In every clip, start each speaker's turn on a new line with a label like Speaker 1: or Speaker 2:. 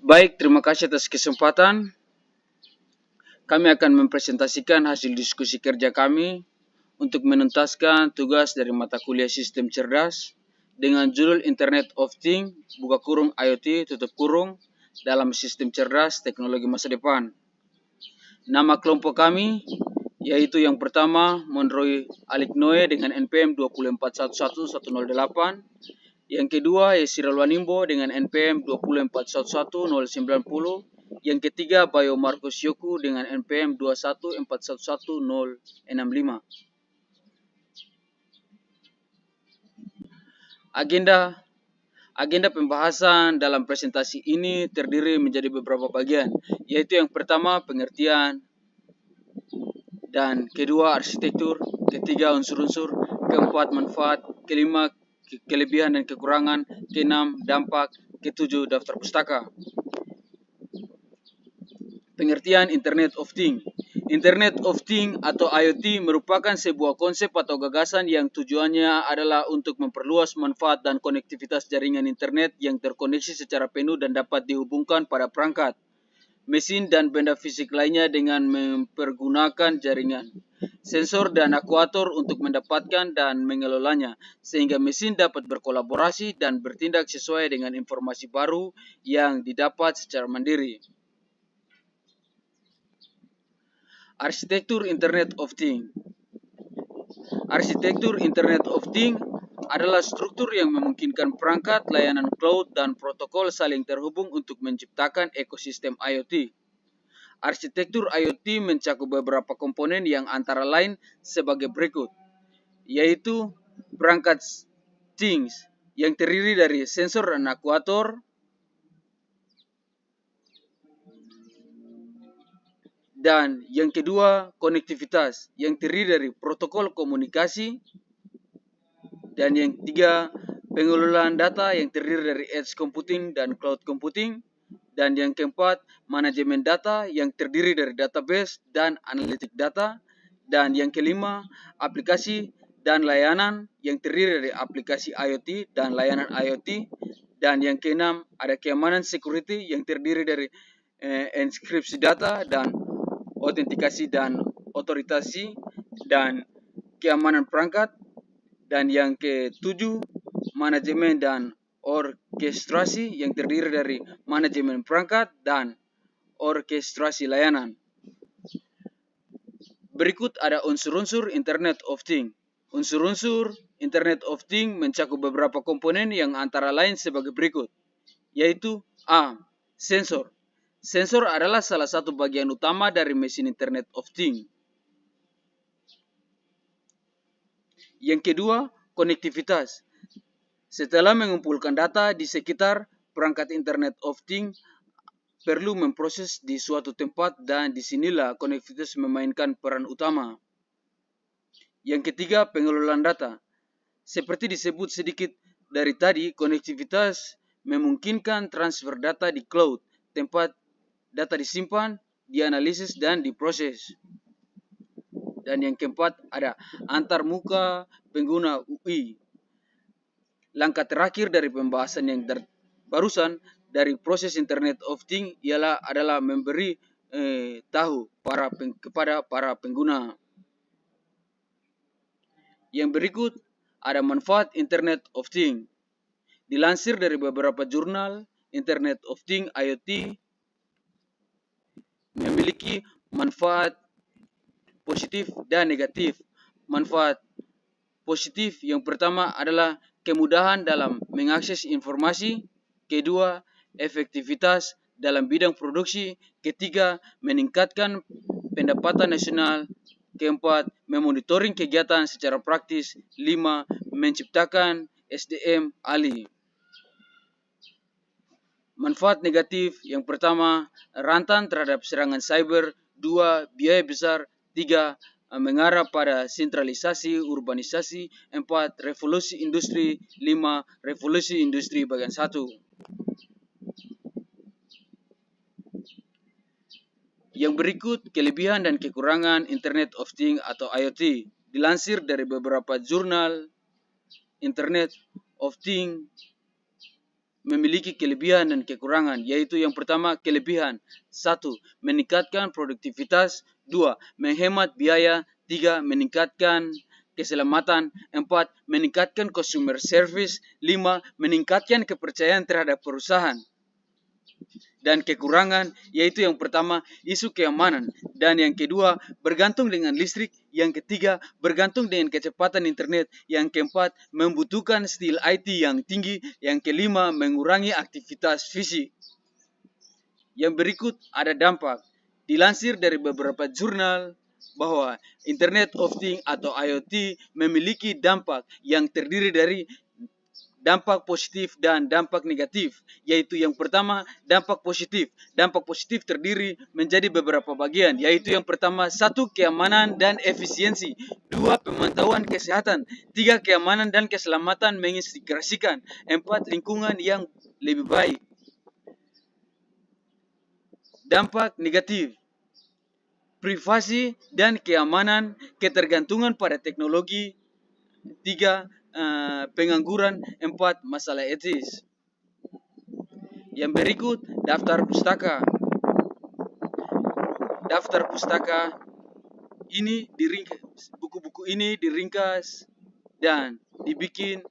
Speaker 1: Baik, terima kasih atas kesempatan. Kami akan mempresentasikan hasil diskusi kerja kami untuk menuntaskan tugas dari mata kuliah Sistem Cerdas dengan judul Internet of Things, buka kurung IoT, tutup kurung, dalam sistem cerdas teknologi masa depan. Nama kelompok kami yaitu yang pertama Monroy Aliknoe dengan NPM 2411108, yang kedua Yesira Luanimbo dengan NPM 2411090, yang ketiga Bayo Marcos Yoku dengan NPM 214111065. Agenda pembahasan dalam presentasi ini terdiri menjadi beberapa bagian, yaitu yang pertama pengertian, dan kedua arsitektur, ketiga unsur-unsur, keempat manfaat, kelima kelebihan dan kekurangan, keenam dampak, ketujuh daftar pustaka. Pengertian Internet of Things. Internet of Things atau IoT merupakan sebuah konsep atau gagasan yang tujuannya adalah untuk memperluas manfaat dan konektivitas jaringan internet yang terkoneksi secara penuh dan dapat dihubungkan pada perangkat, mesin dan benda fisik lainnya dengan mempergunakan jaringan, sensor dan akuator untuk mendapatkan dan mengelolanya, sehingga mesin dapat berkolaborasi dan bertindak sesuai dengan informasi baru yang didapat secara mandiri. Arsitektur Internet of Things. Arsitektur Internet of Things adalah struktur yang memungkinkan perangkat, layanan cloud, dan protokol saling terhubung untuk menciptakan ekosistem IoT. Arsitektur IoT mencakup beberapa komponen yang antara lain sebagai berikut, yaitu perangkat things yang terdiri dari sensor dan akuator, dan yang kedua konektivitas yang terdiri dari protokol komunikasi, dan yang ketiga pengelolaan data yang terdiri dari edge computing dan cloud computing, dan yang keempat manajemen data yang terdiri dari database dan analitik data, dan yang kelima aplikasi dan layanan yang terdiri dari aplikasi IoT dan layanan IoT, dan yang keenam ada keamanan security yang terdiri dari enkripsi data dan autentikasi dan otorisasi dan keamanan perangkat, dan yang ketujuh manajemen dan orkestrasi yang terdiri dari manajemen perangkat dan orkestrasi layanan. Berikut ada unsur-unsur Internet of Things. Unsur-unsur Internet of Things mencakup beberapa komponen yang antara lain sebagai berikut, yaitu A. Sensor. Sensor adalah salah satu bagian utama dari mesin Internet of Things. Yang kedua, konektivitas. Setelah mengumpulkan data di sekitar perangkat Internet of Things, perlu memproses di suatu tempat, dan disinilah konektivitas memainkan peran utama. Yang ketiga, pengelolaan data. Seperti disebut sedikit dari tadi, konektivitas memungkinkan transfer data di cloud, tempat data disimpan, dianalisis, dan diproses. Dan yang keempat ada antar muka pengguna UI. Langkah terakhir dari pembahasan yang barusan dari proses Internet of Things adalah memberi tahu kepada para pengguna. Yang berikut ada manfaat Internet of Things. Dilansir dari beberapa jurnal, Internet of Things IoT memiliki manfaat positif dan negatif. Manfaat positif yang pertama adalah kemudahan dalam mengakses informasi, kedua efektivitas dalam bidang produksi, ketiga meningkatkan pendapatan nasional, keempat memonitoring kegiatan secara praktis, lima menciptakan SDM ahli. Manfaat negatif yang pertama rentan terhadap serangan cyber, dua biaya besar, tiga mengarah pada sentralisasi, urbanisasi, empat revolusi industri, lima revolusi industri bagian 1. Yang berikut kelebihan dan kekurangan Internet of Things atau IoT. Dilansir dari beberapa jurnal Internet of Things memiliki kelebihan dan kekurangan, yaitu yang pertama kelebihan. 1. Meningkatkan produktivitas. 2. Menghemat biaya. 3. Meningkatkan keselamatan. 4. Meningkatkan consumer service. 5. Meningkatkan kepercayaan terhadap perusahaan. Dan kekurangan, yaitu yang pertama isu keamanan, dan yang kedua bergantung dengan listrik, yang ketiga bergantung dengan kecepatan internet, yang keempat membutuhkan skill IT yang tinggi, yang kelima mengurangi aktivitas fisik. Yang berikut ada dampak. Dilansir dari beberapa jurnal bahwa Internet of Things atau IoT memiliki dampak yang terdiri dari dampak positif dan dampak negatif, yaitu yang pertama dampak positif. Dampak positif terdiri menjadi beberapa bagian, yaitu yang pertama 1. Keamanan dan efisiensi. 2. Pemantauan kesehatan. 3. Keamanan dan keselamatan mengintegrasikan. 4. Lingkungan yang lebih baik. Dampak negatif: privasi dan keamanan, ketergantungan pada teknologi. 3. Pengangguran. 4. Masalah etis. Yang berikut daftar pustaka. Daftar pustaka ini diringkas, buku-buku ini diringkas dan dibikin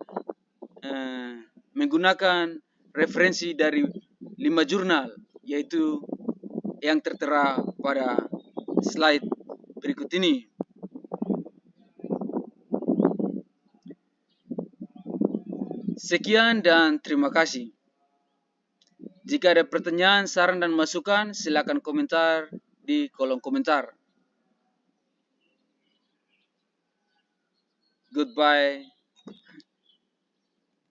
Speaker 1: menggunakan referensi dari 5 jurnal, yaitu yang tertera pada slide berikut ini. Sekian dan terima kasih. Jika ada pertanyaan, saran, dan masukan, silakan komentar di kolom komentar. Goodbye.